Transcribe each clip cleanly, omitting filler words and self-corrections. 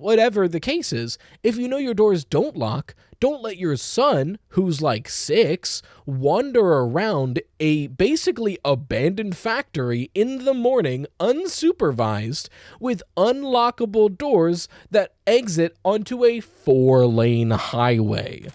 Whatever the case is, if you know your doors don't lock, don't let your son, who's like 6, wander around a basically abandoned factory in the morning unsupervised with unlockable doors that exit onto a 4-lane highway.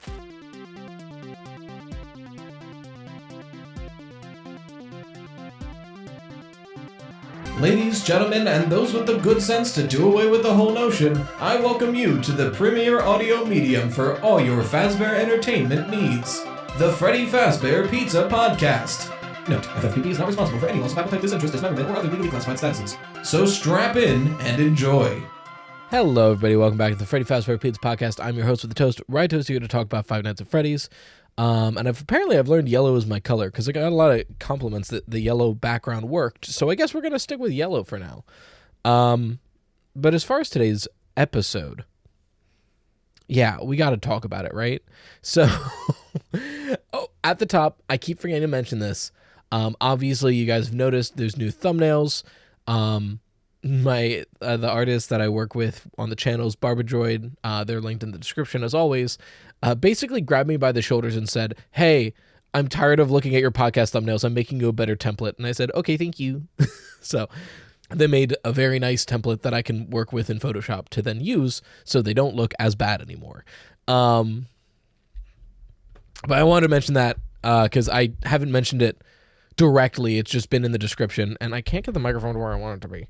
Ladies, gentlemen, and those with the good sense to do away with the whole notion, I welcome you to the premier audio medium for all your Fazbear entertainment needs, the Freddy Fazbear Pizza Podcast. Note, FFPP is not responsible for any loss of appetite, disinterest, dismemberment, or other legally classified statuses. So strap in and enjoy. Hello, everybody. Welcome back to the Freddy Fazbear Pizza Podcast. I'm your host with the toast, Right Toast, here to talk about Five Nights at Freddy's. And I've learned yellow is my color because I got a lot of compliments that the yellow background worked. So I guess we're going to stick with yellow for now. But as far as today's episode, yeah, we got to talk about it, right? So at the top, I keep forgetting to mention this. Obviously, you guys have noticed there's new thumbnails. The artist that I work with on the channel is BarBADroid. They're linked in the description as always. Basically grabbed me by the shoulders and said, "Hey, I'm tired of looking at your podcast thumbnails. I'm making you a better template." And I said, "Okay, thank you." So they made a very nice template that I can work with in Photoshop to then use so they don't look as bad anymore. But I wanted to mention that because I haven't mentioned it directly. It's just been in the description, and I can't get the microphone to where I want it to be.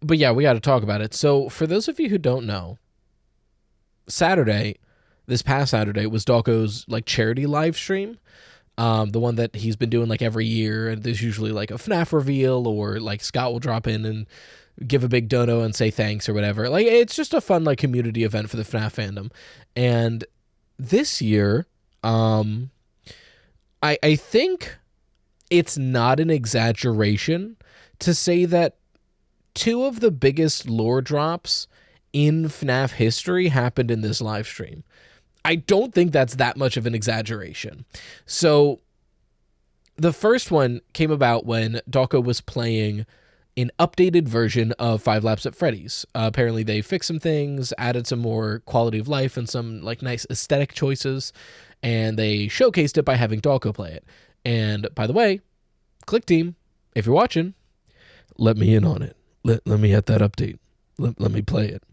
But yeah, we got to talk about it. So for those of you who don't know, this past Saturday was Dawko's like charity live stream. The one that he's been doing like every year, and there's usually like a FNAF reveal or like Scott will drop in and give a big dono and say thanks or whatever. Like it's just a fun like community event for the FNAF fandom. And this year, I think it's not an exaggeration to say that two of the biggest lore drops in FNAF history happened in this live stream. I don't think that's that much of an exaggeration. So the first one came about when Dawko was playing an updated version of 5 Laps at Freddy's. Apparently they fixed some things, added some more quality of life and some like nice aesthetic choices, and they showcased it by having Dawko play it. And by the way, Click Team, if you're watching, let me in on it. Let me at that update. Let me play it.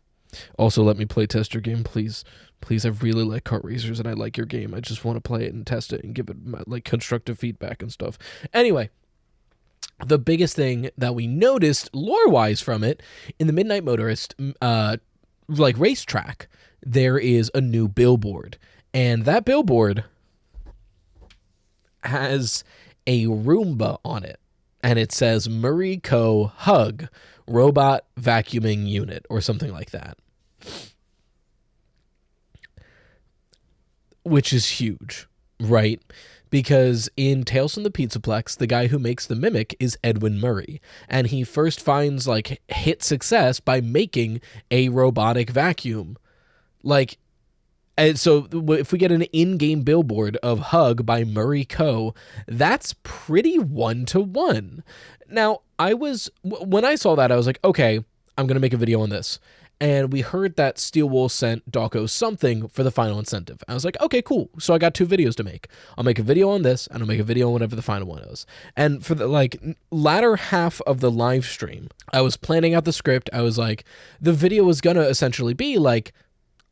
Also, let me play test your game, please. Please, I really like Kart Racers, and I like your game. I just want to play it and test it and give it like constructive feedback and stuff. Anyway, the biggest thing that we noticed lore-wise from it, in the Midnight Motorist like racetrack, there is a new billboard. And that billboard has a Roomba on it. And it says Murray Co. Hug Robot Vacuuming Unit or something like that. Which is huge, right? Because in Tales from the Pizzaplex, the guy who makes the Mimic is Edwin Murray. And he first finds like hit success by making a robotic vacuum. And so if we get an in-game billboard of Hug by Murray Co., that's pretty one-to-one. Now, when I saw that, I was like, okay, I'm going to make a video on this. And we heard that Steel Wool sent Dawko something for the final incentive. I was like, okay, cool. So I got 2 videos to make. I'll make a video on this, and I'll make a video on whatever the final one is. And for the latter half of the live stream, I was planning out the script. I was like, the video was going to essentially be like,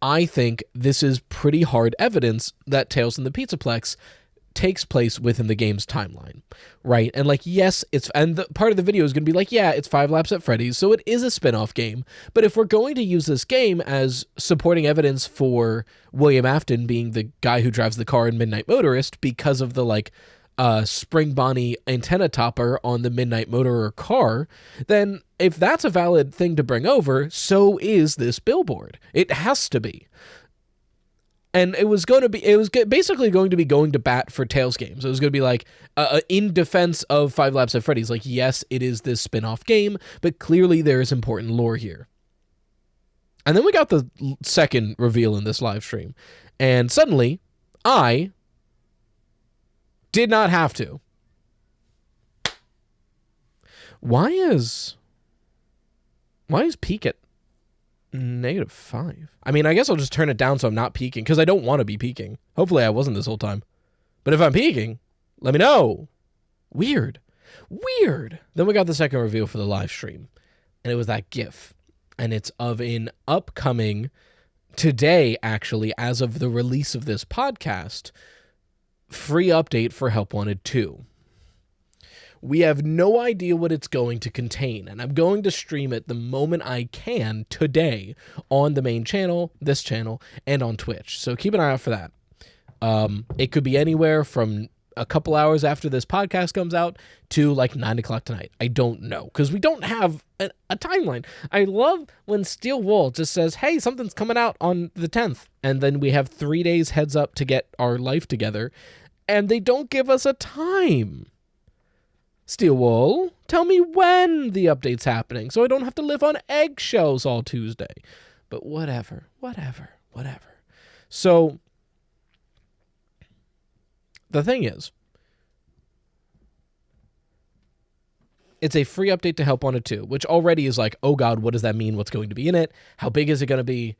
I think this is pretty hard evidence that Tales from the Pizzaplex takes place within the game's timeline, right? And yes, part of the video is going to be like, yeah, it's 5 Laps at Freddy's, so it is a spin-off game. But if we're going to use this game as supporting evidence for William Afton being the guy who drives the car in Midnight Motorist because of the Spring Bonnie antenna topper on the Midnight Motorer car, then if that's a valid thing to bring over, so is this billboard. It has to be. And it was basically going to be going to bat for Tales games. It was going to be in defense of 5 Laps at Freddy's. Yes, it is this spin-off game, but clearly there is important lore here. And then we got the second reveal in this live stream. And suddenly, I did not have to. Why is Peek at -5. I mean, I guess I'll just turn it down so I'm not peeking, because I don't want to be peeking. Hopefully I wasn't this whole time. But if I'm peeking, let me know. Weird. Then we got the second reveal for the live stream, and it was that GIF. And it's of an upcoming, today actually, as of the release of this podcast, free update for Help Wanted 2. We have no idea what it's going to contain, and I'm going to stream it the moment I can today on the main channel, this channel, and on Twitch. So keep an eye out for that. It could be anywhere from a couple hours after this podcast comes out to like 9 o'clock tonight. I don't know, because we don't have a timeline. I love when Steel Wool just says, hey, something's coming out on the 10th, and then we have 3 days heads up to get our life together, and they don't give us a time. Steel Wool, tell me when the update's happening so I don't have to live on eggshells all Tuesday. But whatever. So, the thing is, it's a free update to Help Wanted 2, which already is like, oh god, what does that mean? What's going to be in it? How big is it going to be?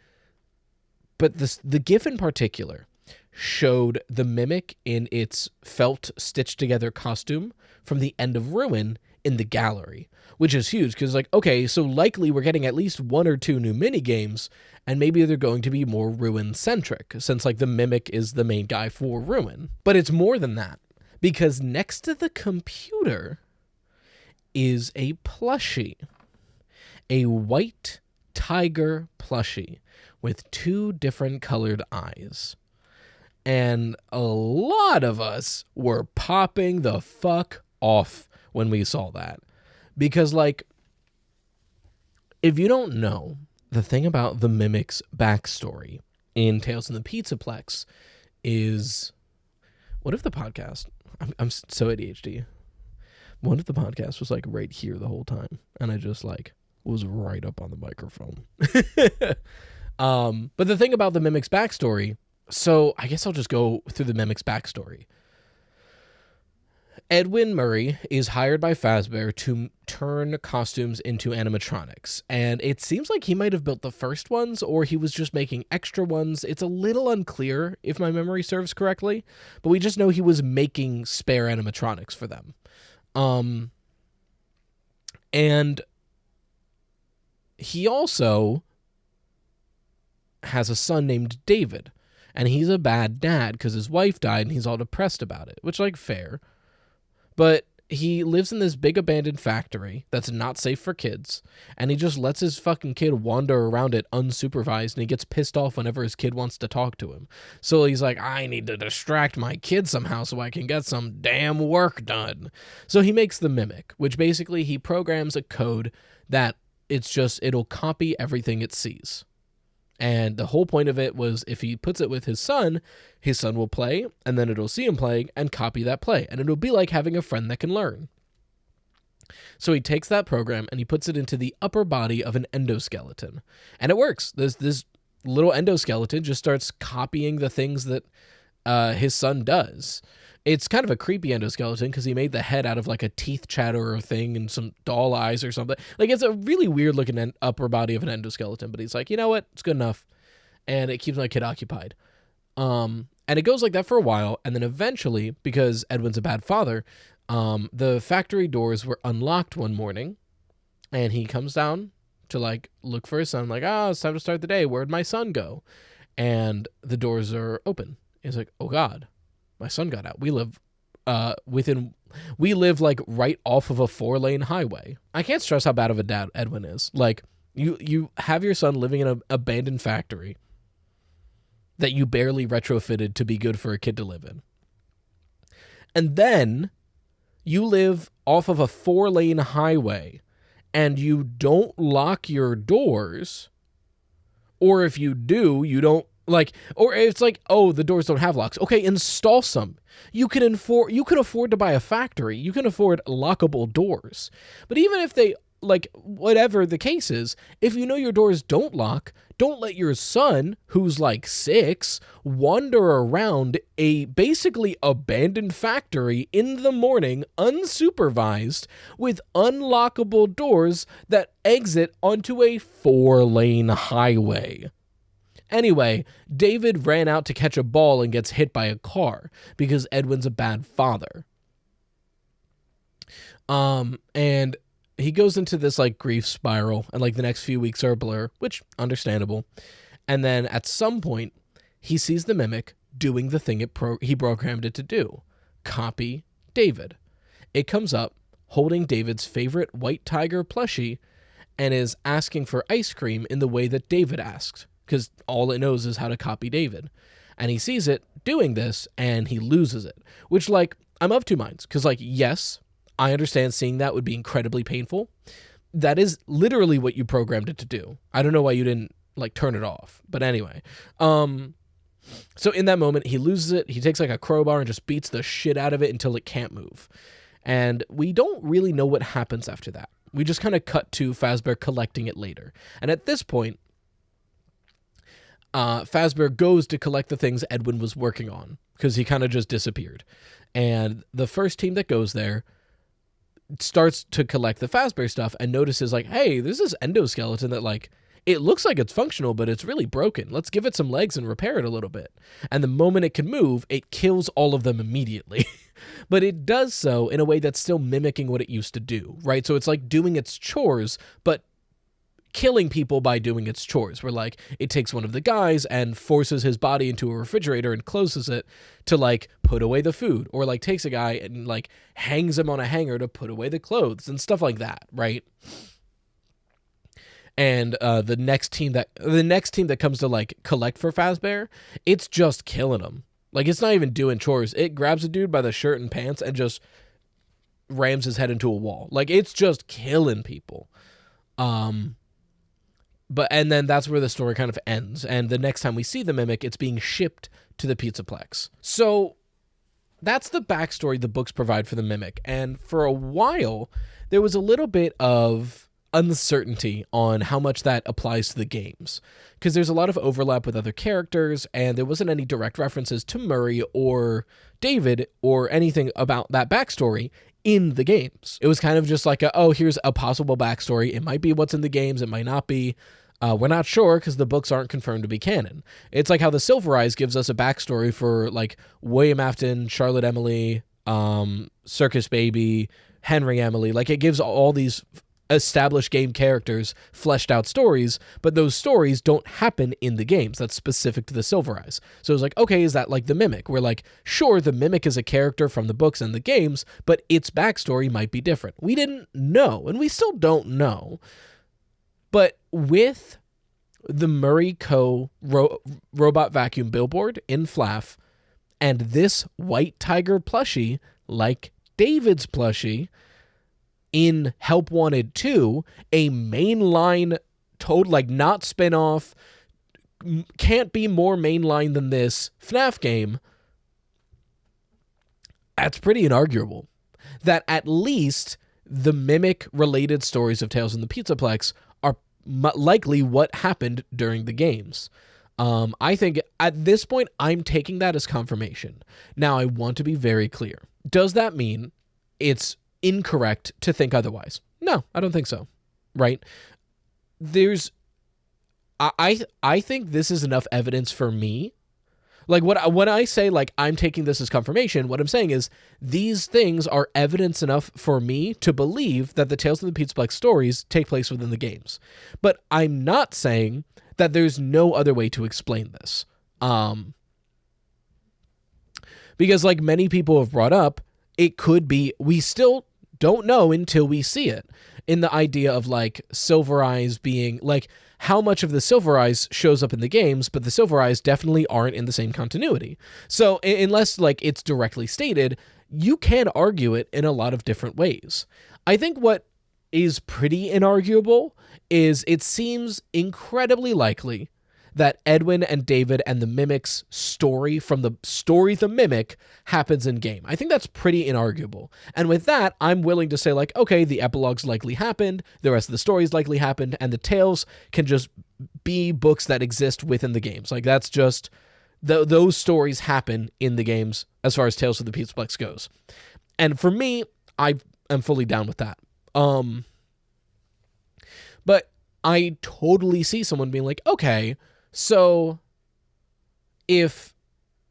But the GIF in particular showed the Mimic in its felt stitched together costume from the end of Ruin in the gallery, which is huge because, like, okay, so likely we're getting at least 1 or 2 new mini games, and maybe they're going to be more Ruin centric since, like, the Mimic is the main guy for Ruin. But it's more than that, because next to the computer is a plushie, a white tiger plushie with 2 different colored eyes. And a lot of us were popping the fuck off when we saw that. Because, like, if you don't know, the thing about the Mimic's backstory in Tales from the Pizzaplex is, what if the podcast, I'm so ADHD, what if the podcast was, like, right here the whole time, and I just, like, was right up on the microphone? But the thing about the Mimic's backstory, so I guess I'll just go through the Mimic's backstory. Edwin Murray is hired by Fazbear to turn costumes into animatronics, and it seems like he might have built the first ones, or he was just making extra ones. It's a little unclear if my memory serves correctly, but we just know he was making spare animatronics for them. And he also has a son named David, and he's a bad dad because his wife died and he's all depressed about it, which, like, fair. But he lives in this big abandoned factory that's not safe for kids, and he just lets his fucking kid wander around it unsupervised, and he gets pissed off whenever his kid wants to talk to him. So he's like, I need to distract my kid somehow so I can get some damn work done. So he makes the Mimic, which basically he programs a code that it'll copy everything it sees. And the whole point of it was, if he puts it with his son will play, and then it'll see him playing and copy that play. And it'll be like having a friend that can learn. So he takes that program and he puts it into the upper body of an endoskeleton. And it works. This little endoskeleton just starts copying the things that his son does. It's kind of a creepy endoskeleton because he made the head out of, like, a teeth chatterer thing and some doll eyes or something. Like, it's a really weird looking upper body of an endoskeleton, but he's like, you know what? It's good enough. And it keeps my kid occupied. And it goes like that for a while. And then eventually, because Edwin's a bad father, the factory doors were unlocked one morning, and he comes down to, like, look for his son, like, it's time to start the day. Where'd my son go? And the doors are open. He's like, oh God. My son got out. We live like right off of a 4-lane highway. I can't stress how bad of a dad Edwin is. Like, you have your son living in an abandoned factory that you barely retrofitted to be good for a kid to live in. And then you live off of a 4-lane highway and you don't lock your doors, or if you do, you don't, like, or it's like, oh, the doors don't have locks. Okay, install some. You can afford to buy a factory. You can afford lockable doors. But even if they like, whatever the case is, if you know your doors don't lock, don't let your son, who's like 6, wander around a basically abandoned factory in the morning, unsupervised, with unlockable doors that exit onto a 4-lane highway. Anyway, David ran out to catch a ball and gets hit by a car because Edwin's a bad father. And he goes into this like grief spiral, and like the next few weeks are a blur, which understandable. And then at some point, he sees the mimic doing the thing he programmed it to do: copy David. It comes up holding David's favorite white tiger plushie and is asking for ice cream in the way that David asked, because all it knows is how to copy David. And he sees it doing this, and he loses it, which, like, I'm of two minds, because, like, yes, I understand seeing that would be incredibly painful. That is literally what you programmed it to do. I don't know why you didn't, like, turn it off. But anyway. So in that moment, he loses it. He takes, like, a crowbar and just beats the shit out of it until it can't move. And we don't really know what happens after that. We just kind of cut to Fazbear collecting it later. And at this point, Fazbear goes to collect the things Edwin was working on, because he kind of just disappeared. And the first team that goes there starts to collect the Fazbear stuff and notices, like, hey, there's this endoskeleton that, like, it looks like it's functional, but it's really broken. Let's give it some legs and repair it a little bit. And the moment it can move, it kills all of them immediately. But it does so in a way that's still mimicking what it used to do, right? So it's like doing its chores, but killing people by doing its chores, where, like, it takes one of the guys and forces his body into a refrigerator and closes it to, like, put away the food, or, like, takes a guy and, like, hangs him on a hanger to put away the clothes and stuff like that, right? And the next team that comes to, like, collect for Fazbear, it's just killing him. Like, it's not even doing chores. It grabs a dude by the shirt and pants and just rams his head into a wall. Like, it's just killing people. And then that's where the story kind of ends. And the next time we see the mimic, it's being shipped to the Pizzaplex. So that's the backstory the books provide for the mimic. And for a while, there was a little bit of uncertainty on how much that applies to the games, because there's a lot of overlap with other characters, and there wasn't any direct references to Murray or David or anything about that backstory in the games. It was kind of just like, here's a possible backstory. It might be what's in the games. It might not be. We're not sure because the books aren't confirmed to be canon. It's like how the Silver Eyes gives us a backstory for, like, William Afton, Charlotte Emily, Circus Baby, Henry Emily. Like, it gives all these established game characters fleshed out stories, but those stories don't happen in the games. That's specific to the Silver Eyes. So it's like, okay, is that like the Mimic? We're like, sure, the Mimic is a character from the books and the games, but its backstory might be different. We didn't know, and we still don't know. But with the Murray Co. robot vacuum billboard in FNAF and this white tiger plushie, like David's plushie, in Help Wanted 2, a mainline, like, not spin-off, can't be more mainline than this FNAF game, that's pretty inarguable. That at least the Mimic-related stories of Tales from the Pizzaplex are likely what happened during the games. I think at this point, I'm taking that as confirmation. Now, I want to be very clear. Does that mean it's incorrect to think otherwise? No, I don't think so. Right? I think this is enough evidence for me. Like, when I say, like, I'm taking this as confirmation, what I'm saying is these things are evidence enough for me to believe that the Tales of the Pizzaplex stories take place within the games. But I'm not saying that there's no other way to explain this. Because, like many people have brought up, it could be, we still don't know until we see it, in the idea of, like, Silver Eyes being, like, how much of the Silver Eyes shows up in the games, but the Silver Eyes definitely aren't in the same continuity. So unless, like, it's directly stated, you can argue it in a lot of different ways. I think what is pretty inarguable is it seems incredibly likely that Edwin and David and the Mimic's story from the story The Mimic happens in game. I think that's pretty inarguable. And with that, I'm willing to say, like, okay, the epilogues likely happened, the rest of the stories likely happened, and the tales can just be books that exist within the games. Like, that's just... those stories happen in the games as far as Tales of the Pizzaplex goes. And for me, I am fully down with that. But I totally see someone being like, okay, so if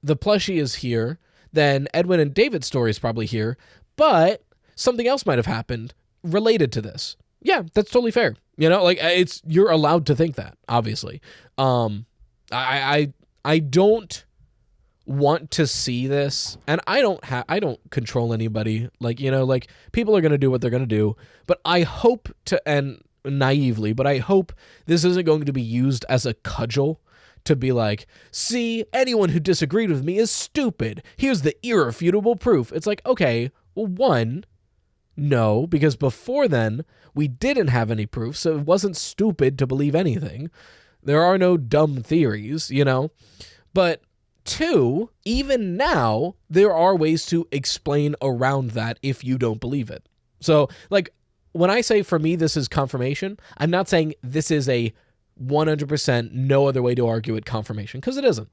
the plushie is here, then Edwin and David's story is probably here, but something else might have happened related to this. Yeah, that's totally fair. You know, like, you're allowed to think that, obviously. I don't want to see this, and I don't control anybody. Like, you know, like, people are going to do what they're going to do, but I hope and naively, but I hope this isn't going to be used as a cudgel to be like, see, anyone who disagreed with me is stupid. Here's the irrefutable proof. It's like, okay, well, one, no, because before then, we didn't have any proof, so it wasn't stupid to believe anything. There are no dumb theories, you know? But two, even now, there are ways to explain around that if you don't believe it. So, like, when I say for me this is confirmation, I'm not saying this is a 100% no other way to argue it confirmation, because it isn't.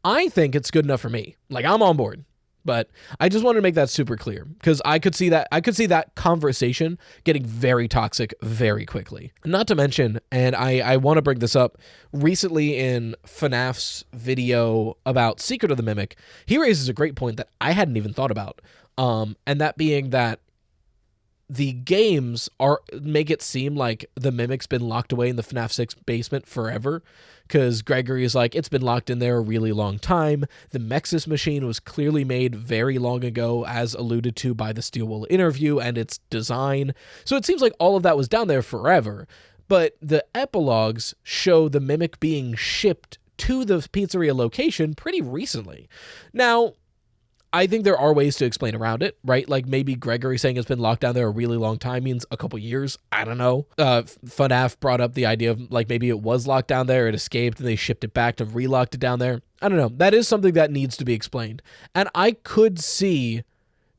I think it's good enough for me. Like, I'm on board. But I just wanted to make that super clear, because I could see that conversation getting very toxic very quickly. Not to mention, and I want to bring this up, recently in FNAF's video about Secret of the Mimic, he raises a great point that I hadn't even thought about, and that being that the games make it seem like the Mimic's been locked away in the FNAF 6 basement forever, because Gregory is like, it's been locked in there a really long time. The MXES machine was clearly made very long ago, as alluded to by the Steelwool interview and its design. So it seems like all of that was down there forever. But the epilogues show the Mimic being shipped to the pizzeria location pretty recently. Now, I think there are ways to explain around it, right? Like, maybe Gregory saying it's been locked down there a really long time means a couple years. I don't know. FNAF brought up the idea of, like, maybe it was locked down there, it escaped, and they shipped it back to relocked it down there. I don't know. That is something that needs to be explained. And I could see,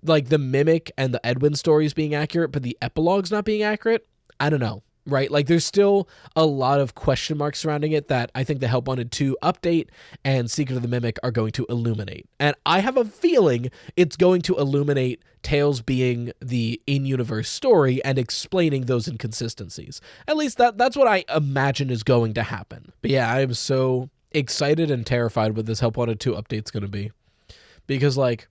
like, the Mimic and the Edwin stories being accurate, but the epilogues not being accurate. I don't know. Right? Like, there's still a lot of question marks surrounding it that I think the Help Wanted 2 update and Secret of the Mimic are going to illuminate. And I have a feeling it's going to illuminate Tales being the in-universe story and explaining those inconsistencies. At least that's what I imagine is going to happen. But yeah, I am so excited and terrified what this Help Wanted 2 update's going to be. Because, like,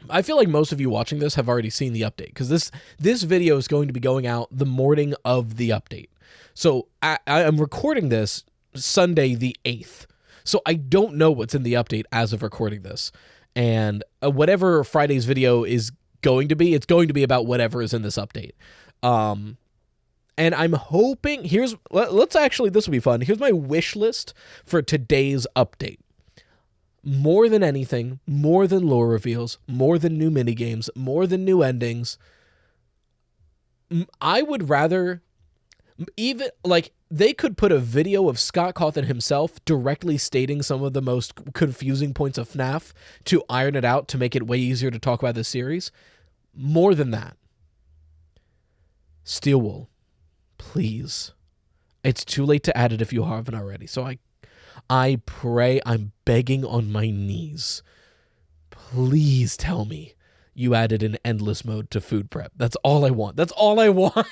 I feel like most of you watching this have already seen the update, because this video is going to be going out the morning of the update. So I'm recording this Sunday the 8th. So I don't know what's in the update as of recording this. And whatever Friday's video is going to be, it's going to be about whatever is in this update. And I'm hoping, this will be fun. Here's my wish list for today's update. More than anything, more than lore reveals, more than new minigames, more than new endings, I would rather, even, like, they could put a video of Scott Cawthon himself directly stating some of the most confusing points of FNAF to iron it out to make it way easier to talk about this series. More than that, Steelwool, please. It's too late to add it if you haven't already, so I pray, I'm begging on my knees, please tell me you added an endless mode to food prep. That's all I want. That's all I want.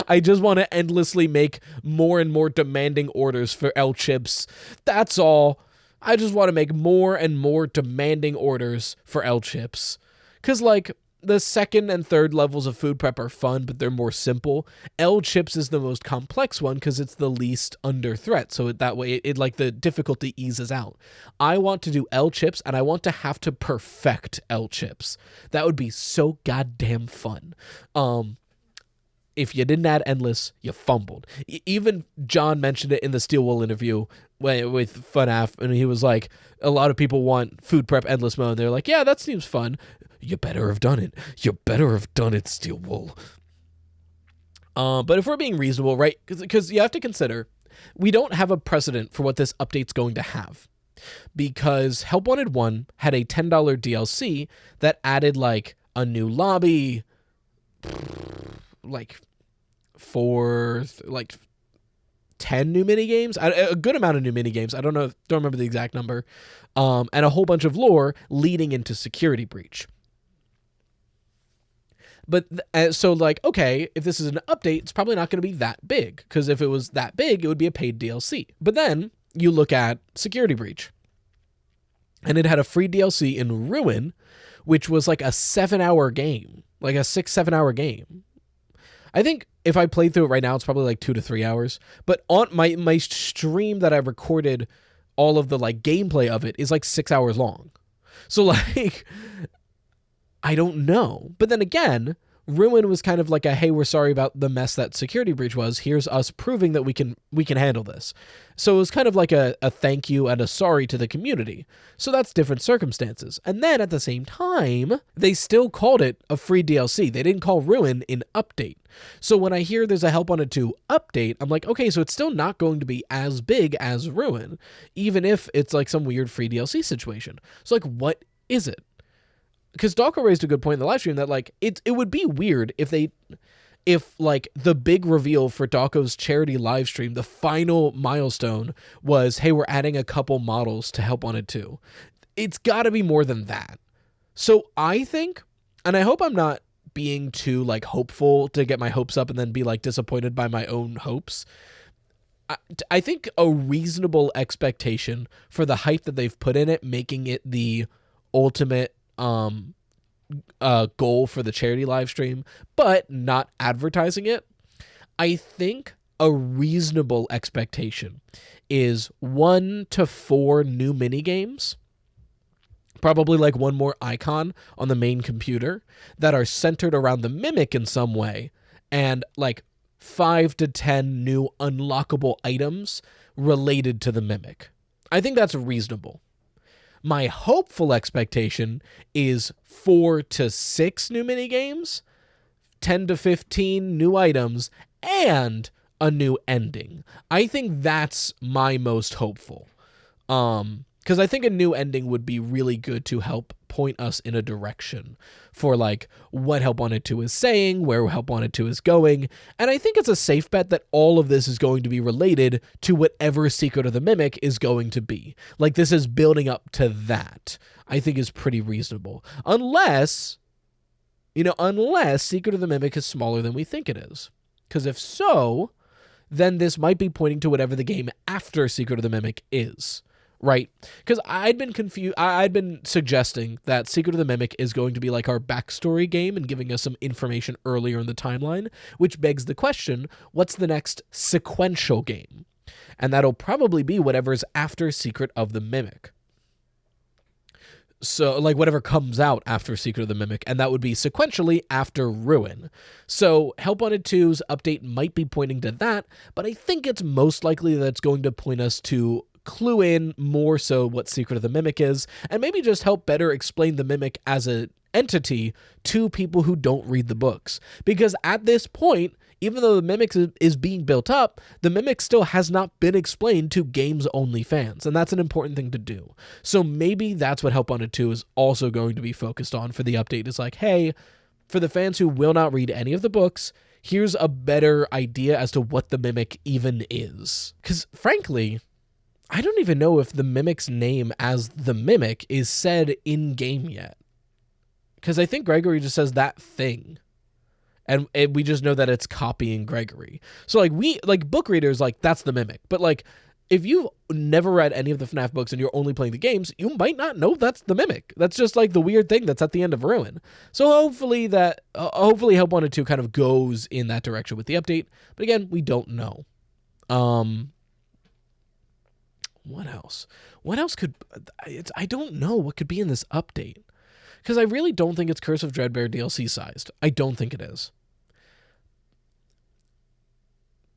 I just want to endlessly make more and more demanding orders for L chips. That's all. I just want to make more and more demanding orders for L chips. Because, like, the second and third levels of food prep are fun, but they're more simple. L chips is the most complex one because it's the least under threat. So that way, it like, the difficulty eases out. I want to do L chips, and I want to have to perfect L chips. That would be so goddamn fun. If you didn't add endless, you fumbled. Even John mentioned it in the Steelwool interview with FNAF, and he was like, a lot of people want food prep endless mode, and they're like, yeah, that seems fun. You better have done it. You better have done it, Steelwool. But if we're being reasonable, right? Because you have to consider, we don't have a precedent for what this update's going to have, because Help Wanted 1 had a $10 DLC that added like a new lobby, like 10 new mini games, a good amount of new mini games. I don't remember the exact number, and a whole bunch of lore leading into Security Breach. But so like, okay, if this is an update, it's probably not going to be that big, because if it was that big, it would be a paid DLC. But then you look at Security Breach, and it had a free DLC in Ruin, which was like a 7-hour game, like a 6-7 hour game. I think if I played through it right now, it's probably like 2 to 3 hours. But on my stream that I recorded all of the like gameplay of it is like 6 hours long. So like, I don't know. But then again, Ruin was kind of like a, hey, we're sorry about the mess that Security Breach was. Here's us proving that we can handle this. So it was kind of like a thank you and a sorry to the community. So that's different circumstances. And then at the same time, they still called it a free DLC. They didn't call Ruin an update. So when I hear there's a Help Wanted 2 update, I'm like, okay, so it's still not going to be as big as Ruin, even if it's like some weird free DLC situation. So like, what is it? Because Dawko raised a good point in the live stream that like it would be weird if like the big reveal for Dawko's charity live stream, the final milestone was, hey, we're adding a couple models to Help Wanted 2. It's got to be more than that. So I think, and I hope I'm not being too like hopeful to get my hopes up and then be like disappointed by my own hopes. I think a reasonable expectation for the hype that they've put in it, making it the ultimate goal for the charity live stream, but not advertising it. I think a reasonable expectation is 1 to 4 new mini games, probably like one more icon on the main computer, that are centered around the Mimic in some way, and like 5 to 10 new unlockable items related to the Mimic. I think that's reasonable. My hopeful expectation is 4 to 6 new mini games, 10 to 15 new items, and a new ending. I think that's my most hopeful. Because I think a new ending would be really good to help point us in a direction for like what Help Wanted 2 is saying, where Help Wanted 2 is going. And I think it's a safe bet that all of this is going to be related to whatever Secret of the Mimic is going to be. Like, this is building up to that, I think is pretty reasonable. Unless Secret of the Mimic is smaller than we think it is. Because if so, then this might be pointing to whatever the game after Secret of the Mimic is. Right? Because I'd been suggesting that Secret of the Mimic is going to be like our backstory game and giving us some information earlier in the timeline, which begs the question, what's the next sequential game? And that'll probably be whatever's after Secret of the Mimic. So, like, whatever comes out after Secret of the Mimic, and that would be sequentially after Ruin. So, Help Wanted 2's update might be pointing to that, but I think it's most likely that it's going to point us to clue in more so what Secret of the Mimic is, and maybe just help better explain the Mimic as an entity to people who don't read the books. Because at this point, even though the Mimic is being built up, the Mimic still has not been explained to games-only fans, and that's an important thing to do. So maybe that's what Help Wanted 2 is also going to be focused on for the update, is like, hey, for the fans who will not read any of the books, here's a better idea as to what the Mimic even is. Because frankly, I don't even know if the Mimic's name as the Mimic is said in-game yet. Because I think Gregory just says that thing. And we just know that it's copying Gregory. So, like, book readers, like, that's the Mimic. But, like, if you've never read any of the FNAF books and you're only playing the games, you might not know that's the Mimic. That's just, like, the weird thing that's at the end of Ruin. So, hopefully Help Wanted 2 kind of goes in that direction with the update. But, again, we don't know. What else? What else could... I don't know what could be in this update. Because I really don't think it's Curse of Dreadbear DLC sized. I don't think it is.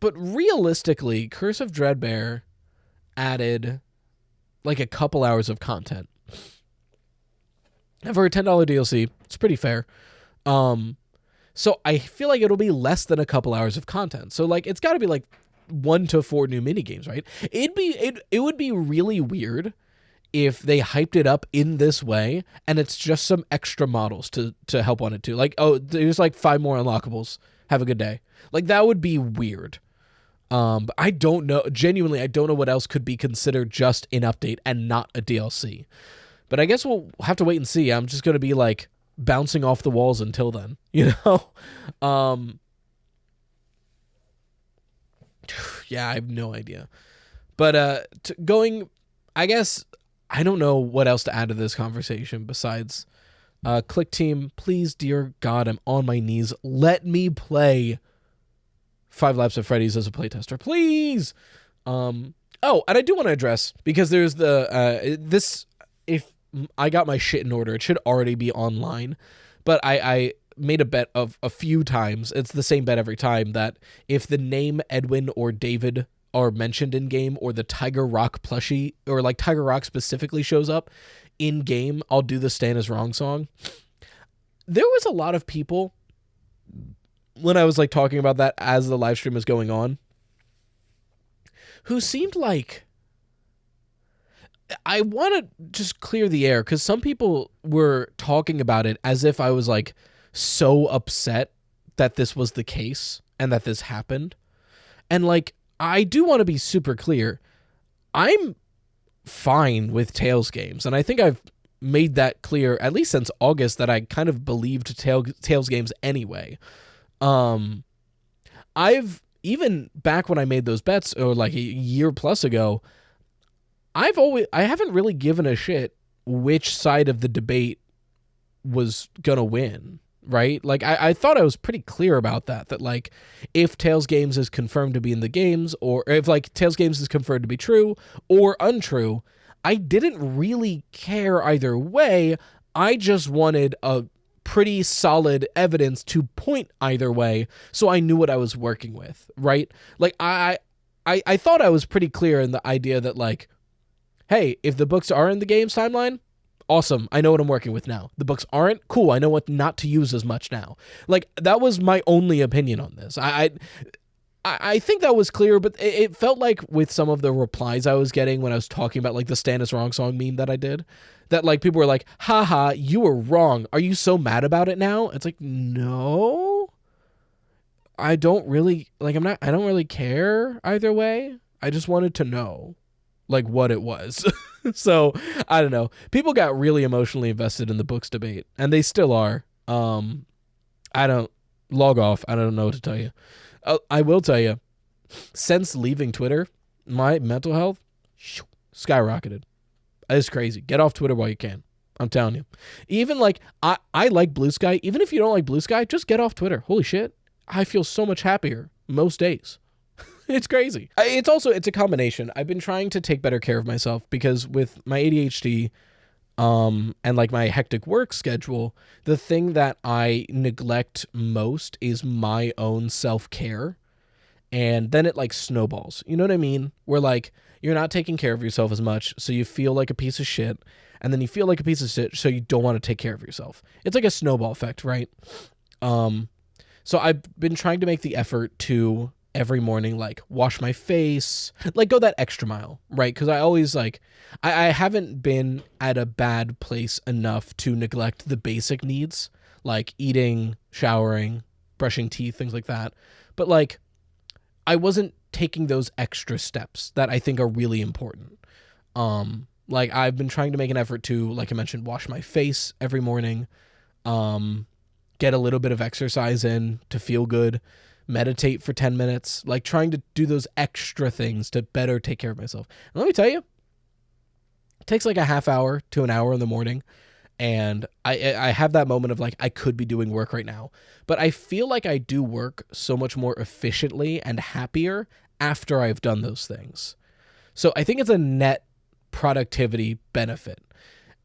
But realistically, Curse of Dreadbear added like a couple hours of content. And for a $10 DLC, it's pretty fair. So I feel like it'll be less than a couple hours of content. So like it's got to be like 1 to 4 new mini games, right? It would be really weird if they hyped it up in this way and it's just some extra models to help on it too. Like, oh, there's like 5 more unlockables. Have a good day. Like, that would be weird. But I don't know. Genuinely, I don't know what else could be considered just an update and not a DLC. But I guess we'll have to wait and see. I'm just going to be like bouncing off the walls until then, you know? Yeah, I have no idea. But I guess, I don't know what else to add to this conversation besides Click Team, please, dear God, I'm on my knees. Let me play 5 Laps of Freddy's as a playtester, please. Oh, and I do want to address, because there's if I got my shit in order, it should already be online, but I made a bet of a few times, it's the same bet every time, that if the name Edwin or David are mentioned in game, or the Tiger Rock plushie, or like Tiger Rock specifically shows up in game, I'll do the Stan is Wrong song. There was a lot of people when I was like talking about that as the live stream was going on, who seemed like, I want to just clear the air, because some people were talking about it as if I was like so upset that this was the case and that this happened. And like, I do want to be super clear. I'm fine with Tales games, and I think I've made that clear at least since August, that I kind of believed Tales games anyway. I've, even back when I made those bets, or like a year plus ago, I haven't really given a shit which side of the debate was gonna win, right? Like, I thought I was pretty clear about that like, if Tales games is confirmed to be in the games, or if like Tales games is confirmed to be true or untrue, I didn't really care either way. I just wanted a pretty solid evidence to point either way, so I knew what I was working with, right? Like, I thought I was pretty clear in the idea that like, hey, if the books are in the game's timeline, awesome, I know what I'm working with now. The books aren't, cool, I know what not to use as much now. Like, that was my only opinion on this. I think that was clear, but it felt like with some of the replies I was getting when I was talking about like the Stan is Wrong song meme that I did, that like people were like, haha, you were wrong. Are you so mad about it now? It's like, no, I don't really, like, I don't really care either way. I just wanted to know like what it was. So I don't know. People got really emotionally invested in the books debate, and they still are. I don't log off. I don't know what to tell you. I will tell you, since leaving Twitter, my mental health skyrocketed. It's crazy. Get off Twitter while you can. I'm telling you. Even like, I like Blue Sky. Even if you don't like Blue Sky, just get off Twitter. Holy shit. I feel so much happier most days. It's crazy. It's a combination. I've been trying to take better care of myself, because with my ADHD, and like my hectic work schedule, the thing that I neglect most is my own self-care. And then it like snowballs. You know what I mean? Where like, you're not taking care of yourself as much, so you feel like a piece of shit. And then you feel like a piece of shit, so you don't want to take care of yourself. It's like a snowball effect, right? So I've been trying to make the effort to every morning, like, wash my face, like, go that extra mile, right? Because I always, like, I haven't been at a bad place enough to neglect the basic needs, like eating, showering, brushing teeth, things like that. But, like, I wasn't taking those extra steps that I think are really important. Like, I've been trying to make an effort to, like I mentioned, wash my face every morning, get a little bit of exercise in to feel good, meditate for 10 minutes, like trying to do those extra things to better take care of myself. And let me tell you, it takes like a half hour to an hour in the morning. And I have that moment of like, I could be doing work right now, but I feel like I do work so much more efficiently and happier after I've done those things. So I think it's a net productivity benefit.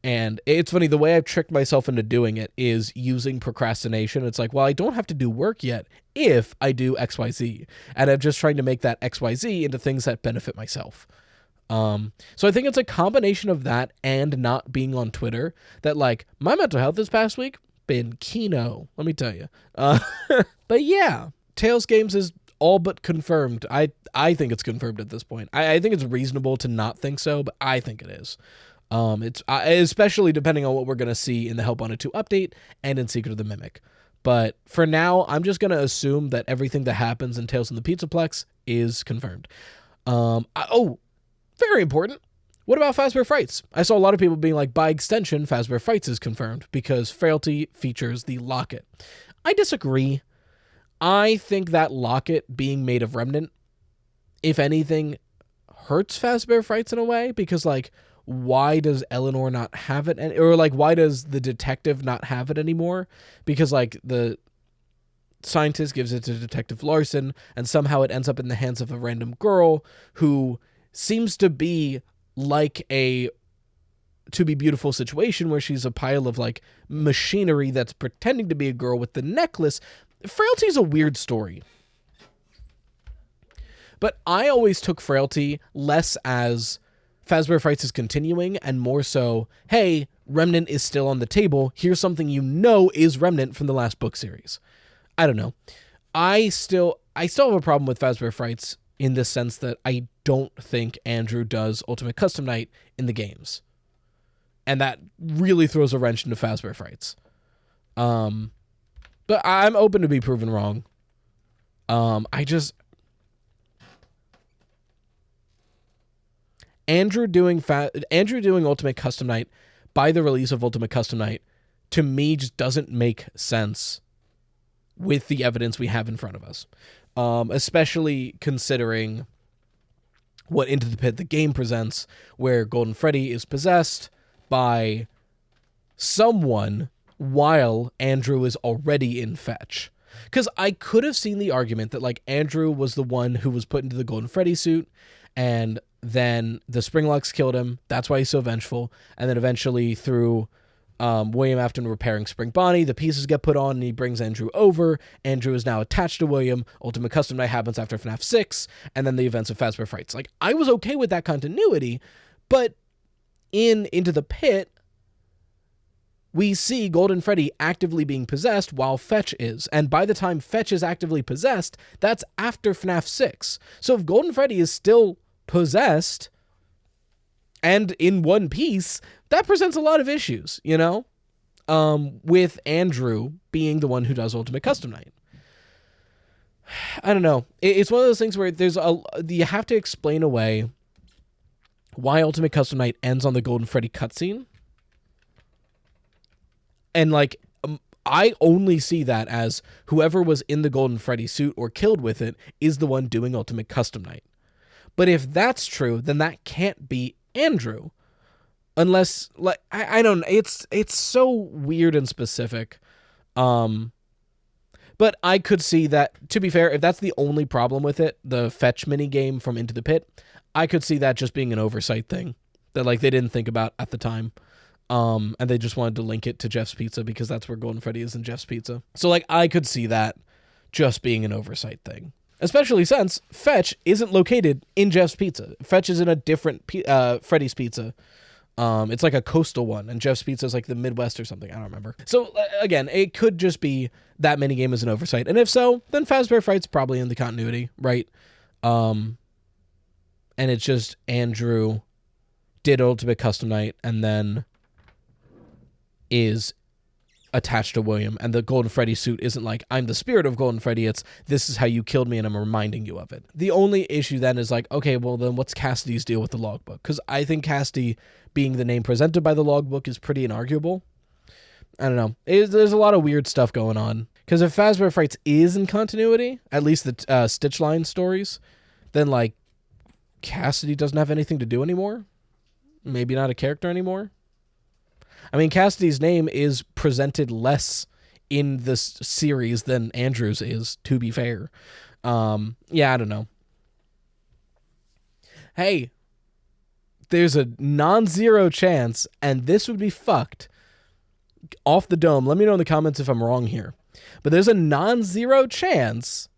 And it's funny, the way I've tricked myself into doing it is using procrastination. It's like, well, I don't have to do work yet if I do XYZ. And I'm just trying to make that XYZ into things that benefit myself. So I think it's a combination of that and not being on Twitter that, like, my mental health this past week been kino, let me tell you. But yeah, Tales Games is all but confirmed. I think it's confirmed at this point. I think it's reasonable to not think so, but I think it is. It's especially depending on what we're going to see in the Help Wanted 2 update and in Secret of the Mimic. But for now, I'm just going to assume that everything that happens in Tales from the Pizzaplex is confirmed. Very important. What about Fazbear Frights? I saw a lot of people being like, by extension, Fazbear Frights is confirmed because Frailty features the locket. I disagree. I think that locket being made of Remnant, if anything, hurts Fazbear Frights in a way, because, like, why does Eleanor not have it? Or, like, why does the detective not have it anymore? Because, like, the scientist gives it to Detective Larson, and somehow it ends up in the hands of a random girl who seems to be like a To Be Beautiful situation where she's a pile of, like, machinery that's pretending to be a girl with the necklace. Frailty's a weird story. But I always took Frailty less as Fazbear Frights is continuing and more so, hey, Remnant is still on the table. Here's something you know is Remnant from the last book series. I don't know. I still have a problem with Fazbear Frights in the sense that I don't think Andrew does Ultimate Custom Night in the games. And that really throws a wrench into Fazbear Frights. But I'm open to be proven wrong. Andrew doing Ultimate Custom Night by the release of Ultimate Custom Night, to me, just doesn't make sense with the evidence we have in front of us. Especially considering what Into the Pit the game presents, where Golden Freddy is possessed by someone while Andrew is already in Fetch. Because I could have seen the argument that, like, Andrew was the one who was put into the Golden Freddy suit, and then the Springlocks killed him. That's why he's so vengeful. And then eventually, through William Afton repairing Spring Bonnie, the pieces get put on, and he brings Andrew over. Andrew is now attached to William. Ultimate Custom Night happens after FNAF 6, and then the events of Fazbear Frights. Like, I was okay with that continuity, but Into the Pit, we see Golden Freddy actively being possessed while Fetch is. And by the time Fetch is actively possessed, that's after FNAF 6. So if Golden Freddy is still possessed and in one piece, that presents a lot of issues, you know? With Andrew being the one who does Ultimate Custom Night. I don't know. It's one of those things where you have to explain away why Ultimate Custom Night ends on the Golden Freddy cutscene. And, like, I only see that as whoever was in the Golden Freddy suit or killed with it is the one doing Ultimate Custom Night. But if that's true, then that can't be Andrew. Unless, like, I don't know. It's so weird and specific. But I could see that, to be fair, if that's the only problem with it, the Fetch minigame from Into the Pit, I could see that just being an oversight thing that, like, they didn't think about at the time. And they just wanted to link it to Jeff's Pizza because that's where Golden Freddy is in Jeff's Pizza. So, like, I could see that just being an oversight thing. Especially since Fetch isn't located in Jeff's Pizza. Fetch is in a different Freddy's Pizza. It's like a coastal one, and Jeff's Pizza is like the Midwest or something. I don't remember. So, again, it could just be that minigame is an oversight. And if so, then Fazbear Frights probably in the continuity, right? And it's just Andrew did Ultimate Custom Night and then is attached to William, and the Golden Freddy suit isn't like, I'm the spirit of Golden Freddy, it's, this is how you killed me and I'm reminding you of it. The only issue then is like, okay, well then what's Cassidy's deal with the logbook? Because I think Cassidy being the name presented by the logbook is pretty inarguable. I don't know. There's a lot of weird stuff going on. Because if Fazbear Frights is in continuity, at least the Stitch Line stories, then, like, Cassidy doesn't have anything to do anymore. Maybe not a character anymore. I mean, Cassidy's name is presented less in this series than Andrew's is, to be fair. Yeah, I don't know. Hey, there's a non-zero chance, and this would be fucked off the dome. Let me know in the comments if I'm wrong here. But there's a non-zero chance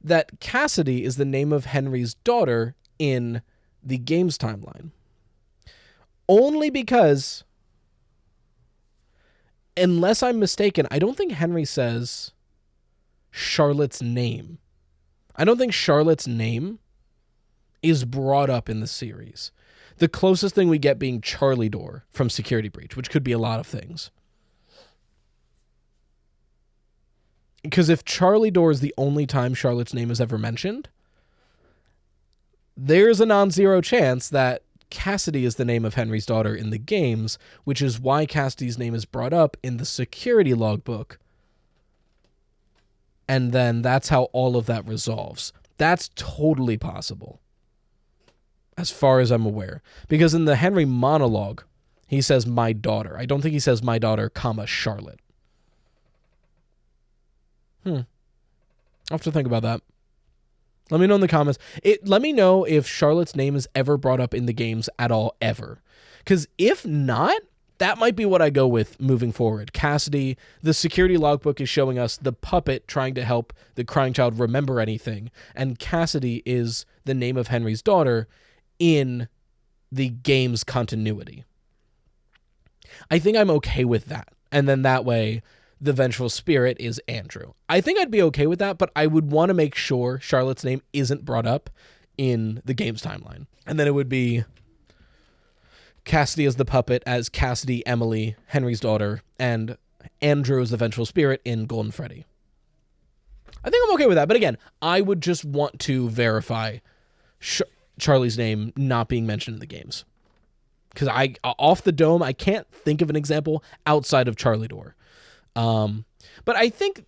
that Cassidy is the name of Henry's daughter in the game's timeline. Only because, unless I'm mistaken, I don't think Henry says Charlotte's name. I don't think Charlotte's name is brought up in the series. The closest thing we get being Charlie Door from Security Breach, which could be a lot of things. Because if Charlie Door is the only time Charlotte's name is ever mentioned, there's a non-zero chance that Cassidy is the name of Henry's daughter in the games, which is why Cassidy's name is brought up in the security logbook. And then that's how all of that resolves. That's totally possible, as far as I'm aware. Because in the Henry monologue, he says, my daughter. I don't think he says my daughter, comma, Charlotte. I'll have to think about that. Let me know in the comments. Let me know if Charlotte's name is ever brought up in the games at all, ever. Because if not, that might be what I go with moving forward. Cassidy, the security logbook is showing us the puppet trying to help the crying child remember anything. And Cassidy is the name of Henry's daughter in the game's continuity. I think I'm okay with that. And then that way, the vengeful spirit is Andrew. I think I'd be okay with that, but I would want to make sure Charlotte's name isn't brought up in the game's timeline. And then it would be Cassidy as the puppet, as Cassidy, Emily, Henry's daughter, and Andrew as the vengeful spirit in Golden Freddy. I think I'm okay with that. But again, I would just want to verify Charlie's name not being mentioned in the games. Because off the dome, I can't think of an example outside of Charlie Door. But I think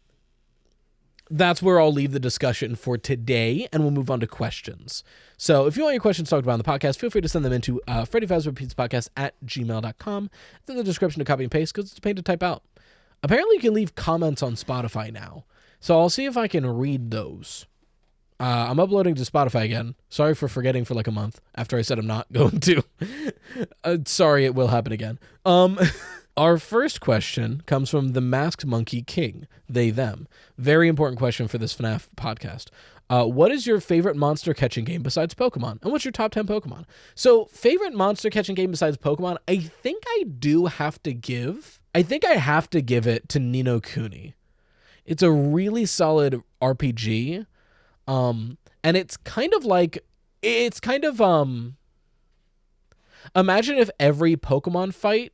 that's where I'll leave the discussion for today, and we'll move on to questions. So if you want your questions talked about on the podcast, feel free to send them into Freddy Fazbear Pizza Podcast at gmail.com. It's in the description to copy and paste because it's a pain to type out. Apparently you can leave comments on Spotify now, so I'll see if I can read those. I'm uploading to Spotify again. Sorry for forgetting for like a month after I said I'm not going to. Sorry, it will happen again. Our first question comes from the Masked Monkey King, they, them. Very important question for this FNAF podcast. What is your favorite monster catching game besides Pokemon? And what's your top 10 Pokemon? So, favorite monster catching game besides Pokemon, I think I have to give it to Ni no Kuni. It's a really solid RPG. And it's kind of imagine if every Pokemon fight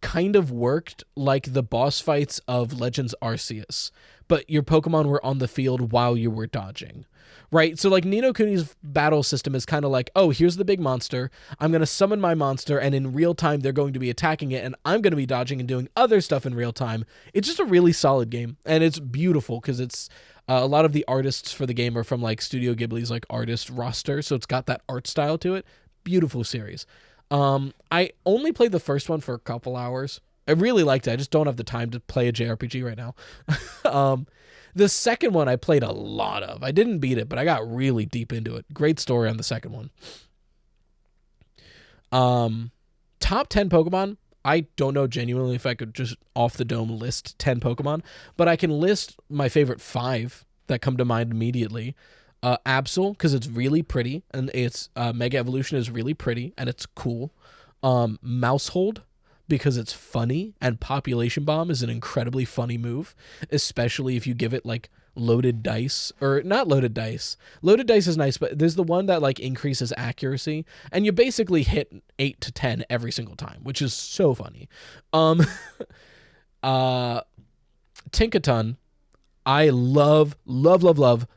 kind of worked like the boss fights of Legends Arceus, but your Pokemon were on the field while you were dodging, right? So like Ni no Kuni's battle system is kind of like, oh, here's the big monster. I'm going to summon my monster, and in real time, they're going to be attacking it, and I'm going to be dodging and doing other stuff in real time. It's just a really solid game, and it's beautiful because it's a lot of the artists for the game are from like Studio Ghibli's like artist roster, so it's got that art style to it. Beautiful series. I only played the first one for a couple hours. I really liked it. I just don't have the time to play a JRPG right now. The second one I played a lot of. I didn't beat it, but I got really deep into it. Great story on the second one. Top 10 Pokemon. I don't know genuinely if I could just off the dome list 10 Pokemon, but I can list my favorite 5 that come to mind immediately. Absol, because it's really pretty, and its Mega Evolution is really pretty, and it's cool. Mousehold, because it's funny, and Population Bomb is an incredibly funny move, especially if you give it, like, loaded dice, or not loaded dice. Loaded dice is nice, but there's the one that, like, increases accuracy, and you basically hit 8 to 10 every single time, which is so funny. Tinkaton, I love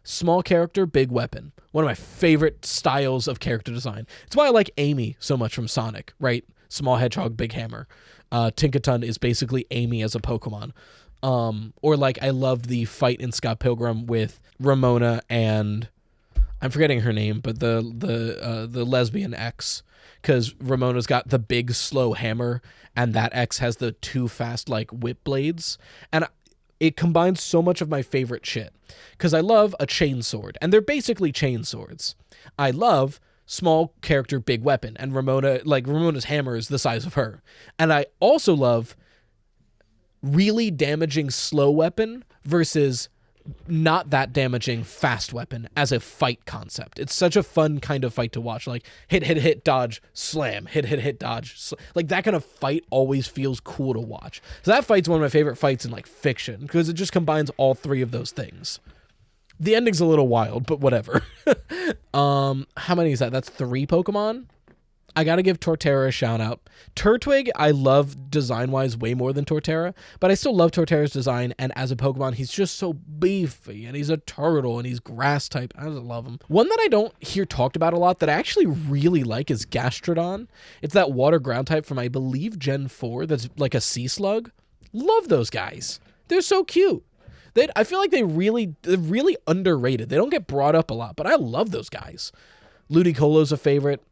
small character, big weapon. One of my favorite styles of character design. It's why I like Amy so much from Sonic, right? Small hedgehog, big hammer. Tinkaton is basically Amy as a Pokemon. Or like I love the fight in Scott Pilgrim with Ramona and I'm forgetting her name, but the lesbian X, because Ramona's got the big slow hammer and that X has the 2 fast like whip blades, and it combines so much of my favorite shit. Because I love a chain sword, and they're basically chain swords. I love small character, big weapon, and Ramona's hammer is the size of her. And I also love really damaging slow weapon versus not that damaging fast weapon as a fight concept. It's such a fun kind of fight to watch. Like hit, dodge, slam, hit, dodge. Like that kind of fight always feels cool to watch. So that fight's one of my favorite fights in like fiction because it just combines all 3 of those things. The ending's a little wild, but whatever. How many is that? That's 3 Pokemon. I gotta give Torterra a shout out. Turtwig, I love design-wise way more than Torterra, but I still love Torterra's design, and as a Pokemon, he's just so beefy, and he's a turtle, and he's grass type. I just love him. One that I don't hear talked about a lot that I actually really like is Gastrodon. It's that water ground type from, I believe, Gen 4 that's like a sea slug. Love those guys. They're so cute. I feel like they're really underrated. They don't get brought up a lot, but I love those guys. Ludicolo's a favorite.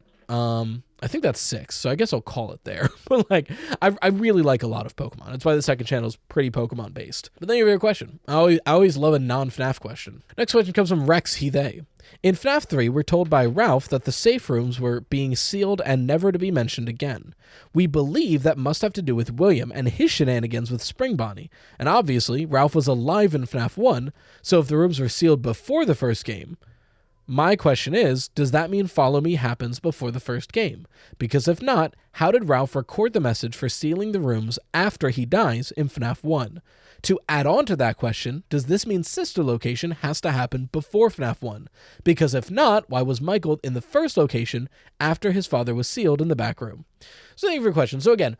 I think that's 6, so I guess I'll call it there. But like, I really like a lot of Pokemon. That's why the second channel is pretty Pokemon based. But then you have your question. I always love a non-FNAF question. Next question comes from Rex He They. In FNAF 3, we're told by Ralph that the safe rooms were being sealed and never to be mentioned again. We believe that must have to do with William and his shenanigans with Spring Bonnie. And obviously, Ralph was alive in FNAF 1, so if the rooms were sealed before the first game, my question is, does that mean Follow Me happens before the first game? Because if not, how did Ralph record the message for sealing the rooms after he dies in FNAF 1? To add on to that question, does this mean Sister Location has to happen before FNAF 1? Because if not, why was Michael in the first location after his father was sealed in the back room? So thank you for your question. So again,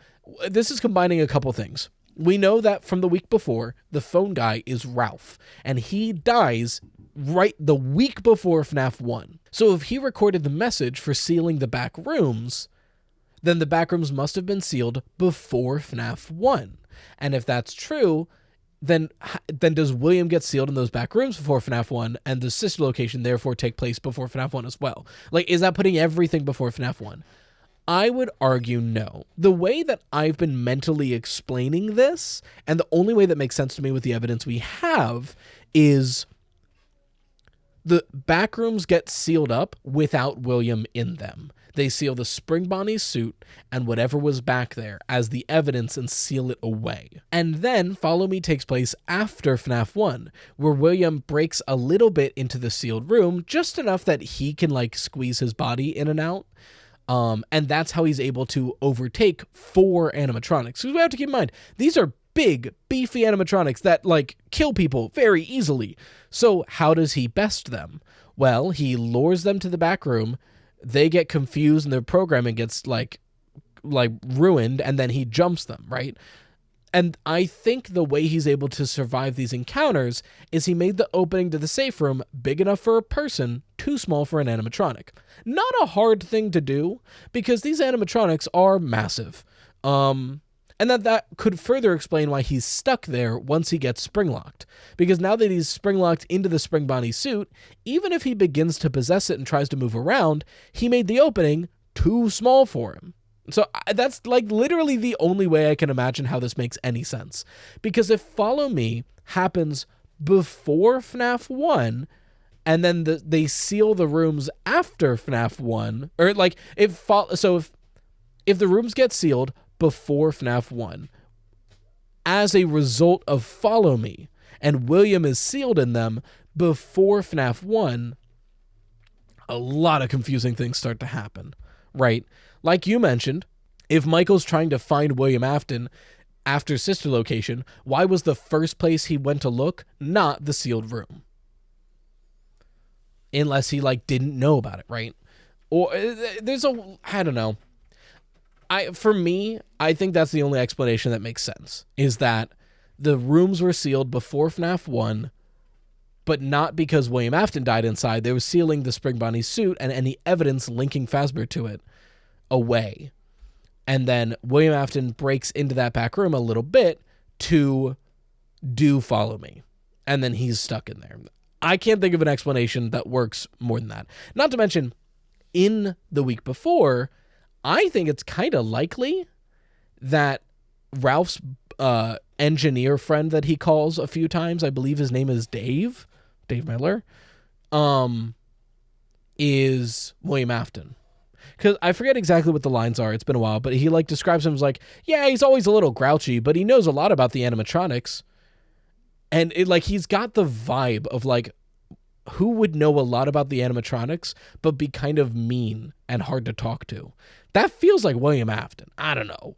this is combining a couple things. We know that from the week before, the phone guy is Ralph, and he dies right the week before FNAF 1. So if he recorded the message for sealing the back rooms, then the back rooms must have been sealed before FNAF 1. And if that's true, then does William get sealed in those back rooms before FNAF 1, and the sister location therefore take place before FNAF 1 as well? Like, is that putting everything before FNAF 1? I would argue no. The way that I've been mentally explaining this, and the only way that makes sense to me with the evidence we have, is the back rooms get sealed up without William in them. They seal the Spring Bonnie suit and whatever was back there as the evidence and seal it away. And then Follow Me takes place after FNAF 1, where William breaks a little bit into the sealed room, just enough that he can like squeeze his body in and out. And that's how he's able to overtake 4 animatronics. Because we have to keep in mind, these are big, beefy animatronics that, like, kill people very easily. So how does he best them? Well, he lures them to the back room, they get confused and their programming gets, like ruined, and then he jumps them, right? And I think the way he's able to survive these encounters is he made the opening to the safe room big enough for a person, too small for an animatronic. Not a hard thing to do, because these animatronics are massive. And that could further explain why he's stuck there once he gets spring-locked. Because now that he's spring-locked into the Spring Bonnie suit, even if he begins to possess it and tries to move around, he made the opening too small for him. So that's like literally the only way I can imagine how this makes any sense. Because if Follow Me happens before FNAF 1, and then they seal the rooms after FNAF 1, or like if the rooms get sealed before FNAF 1 as a result of Follow Me, and William is sealed in them before FNAF 1, a lot of confusing things start to happen, right? Like you mentioned, if Michael's trying to find William Afton after Sister Location, why was the first place he went to look not the sealed room? Unless he like didn't know about it, right? Or I don't know. For me, I think that's the only explanation that makes sense, is that the rooms were sealed before FNAF 1, but not because William Afton died inside. They were sealing the Spring Bonnie suit and any evidence linking Fazbear to it away. And then William Afton breaks into that back room a little bit to do Follow Me. And then he's stuck in there. I can't think of an explanation that works more than that. Not to mention, in the week before, I think it's kind of likely that Ralph's engineer friend that he calls a few times, I believe his name is Dave Miller, is William Afton. Because I forget exactly what the lines are. It's been a while, but he like describes him as like, yeah, he's always a little grouchy, but he knows a lot about the animatronics. And it like he's got the vibe of like, who would know a lot about the animatronics but be kind of mean and hard to talk to? That feels like William Afton. I don't know.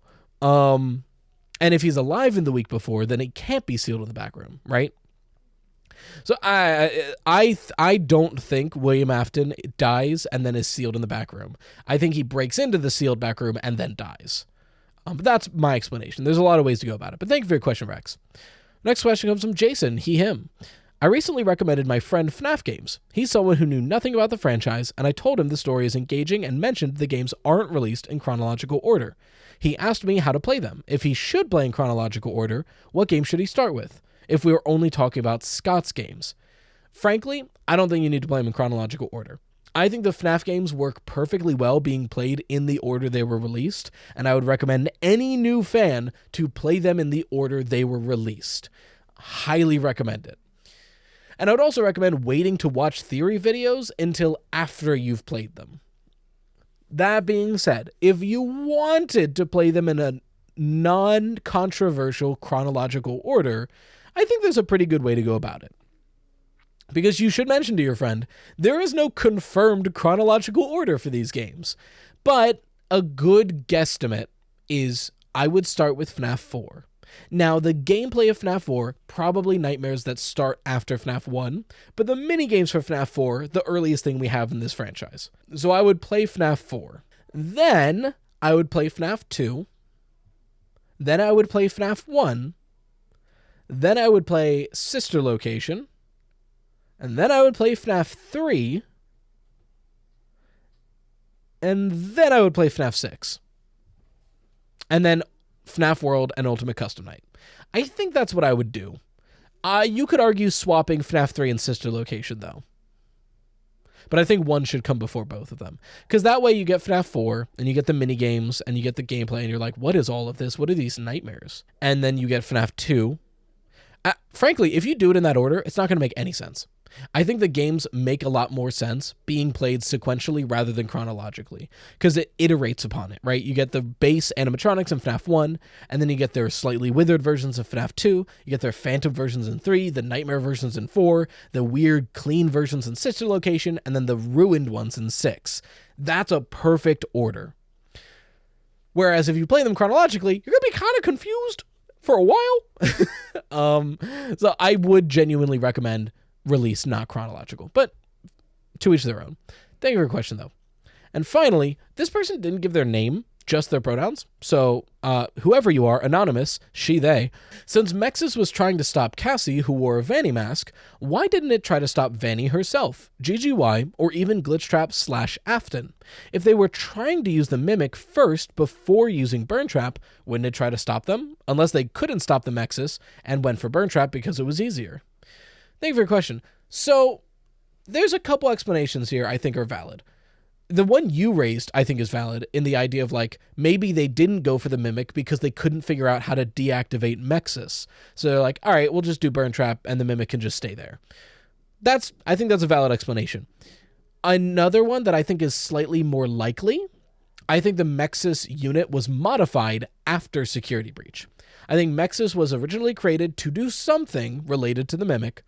And if he's alive in the week before, then it can't be sealed in the back room, right? So I don't think William Afton dies and then is sealed in the back room. I think he breaks into the sealed back room and then dies. But that's my explanation. There's a lot of ways to go about it. But thank you for your question, Rex. Next question comes from Jason, him. I recently recommended my friend FNAF games. He's someone who knew nothing about the franchise, and I told him the story is engaging and mentioned the games aren't released in chronological order. He asked me how to play them. If he should play in chronological order, what game should he start with? If we were only talking about Scott's games. Frankly, I don't think you need to play them in chronological order. I think the FNAF games work perfectly well being played in the order they were released, and I would recommend any new fan to play them in the order they were released. Highly recommend it. And I would also recommend waiting to watch theory videos until after you've played them. That being said, if you wanted to play them in a non-controversial chronological order, I think there's a pretty good way to go about it. Because you should mention to your friend, there is no confirmed chronological order for these games. But a good guesstimate is I would start with FNAF 4. Now, the gameplay of FNAF 4, probably nightmares that start after FNAF 1, but the mini-games for FNAF 4, the earliest thing we have in this franchise. So I would play FNAF 4. Then, I would play FNAF 2. Then I would play FNAF 1. Then I would play Sister Location. And then I would play FNAF 3. And then I would play FNAF 6. And then FNAF World and Ultimate Custom Night. I think that's what I would do. You could argue swapping FNAF 3 and Sister Location, though. But I think one should come before both of them. Because that way you get FNAF 4, and you get the mini-games, and you get the gameplay, and you're like, what is all of this? What are these nightmares? And then you get FNAF 2. Frankly, if you do it in that order, it's not going to make any sense. I think the games make a lot more sense being played sequentially rather than chronologically, because it iterates upon it, right? You get the base animatronics in FNAF 1, and then you get their slightly withered versions of FNAF 2, you get their phantom versions in 3, the nightmare versions in 4, the weird clean versions in Sister Location, and then the ruined ones in 6. That's a perfect order. Whereas if you play them chronologically, you're going to be kind of confused for a while. So I would genuinely recommend release not chronological, but to each their own. Thank you for your question, though. And finally, this person didn't give their name, just their pronouns. So whoever you are, anonymous, she, they. Since MXES was trying to stop Cassie, who wore a Vanny mask, why didn't it try to stop Vanny herself, GGY, or even Glitchtrap/Afton? If they were trying to use the Mimic first before using Burntrap, wouldn't it try to stop them? Unless they couldn't stop the MXES and went for Burntrap because it was easier. Thank you for your question. So, there's a couple explanations here I think are valid. The one you raised, I think, is valid in the idea of, like, maybe they didn't go for the Mimic because they couldn't figure out how to deactivate MXES. So they're like, all right, we'll just do Burn Trap and the Mimic can just stay there. I think that's a valid explanation. Another one that I think is slightly more likely, I think the MXES unit was modified after Security Breach. I think MXES was originally created to do something related to the Mimic,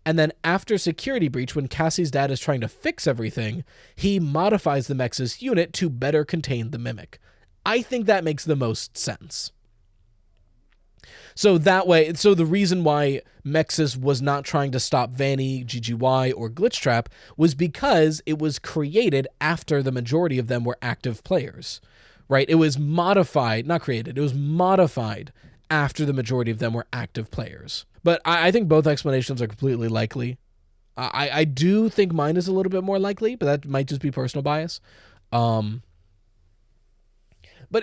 and then after Security Breach, when Cassie's dad is trying to fix everything, he modifies the MXES unit to better contain the Mimic. I think that makes the most sense. So that way, the reason why MXES was not trying to stop Vanny, GGY, or Glitchtrap was because it was created after the majority of them were active players, right? It was modified, not created, it was modified after the majority of them were active players. But I think both explanations are completely likely. I do think mine is a little bit more likely, but that might just be personal bias. But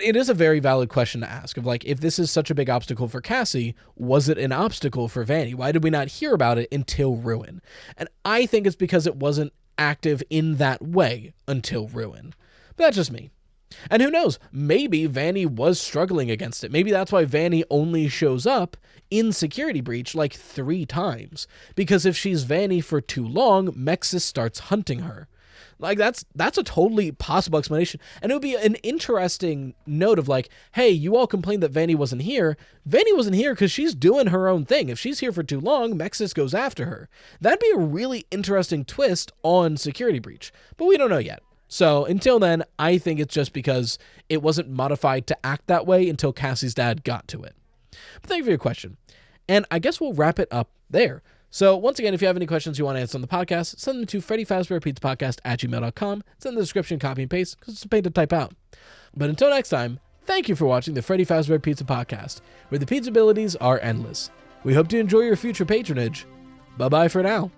it is a very valid question to ask of, like, if this is such a big obstacle for Cassie, was it an obstacle for Vanny? Why did we not hear about it until Ruin? And I think it's because it wasn't active in that way until Ruin. But that's just me. And who knows, maybe Vanny was struggling against it. Maybe that's why Vanny only shows up in Security Breach like 3 times. Because if she's Vanny for too long, MXES starts hunting her. Like, that's a totally possible explanation. And it would be an interesting note of, like, hey, you all complained that Vanny wasn't here. Vanny wasn't here because she's doing her own thing. If she's here for too long, MXES goes after her. That'd be a really interesting twist on Security Breach. But we don't know yet. So until then, I think it's just because it wasn't modified to act that way until Cassie's dad got to it. But thank you for your question. And I guess we'll wrap it up there. So once again, if you have any questions you want to answer on the podcast, send them to Freddy Fazbear Pizza Podcast at gmail.com. It's in the description, copy and paste, because it's a pain to type out. But until next time, thank you for watching the Freddy Fazbear Pizza Podcast, where the pizza abilities are endless. We hope to enjoy your future patronage. Bye-bye for now.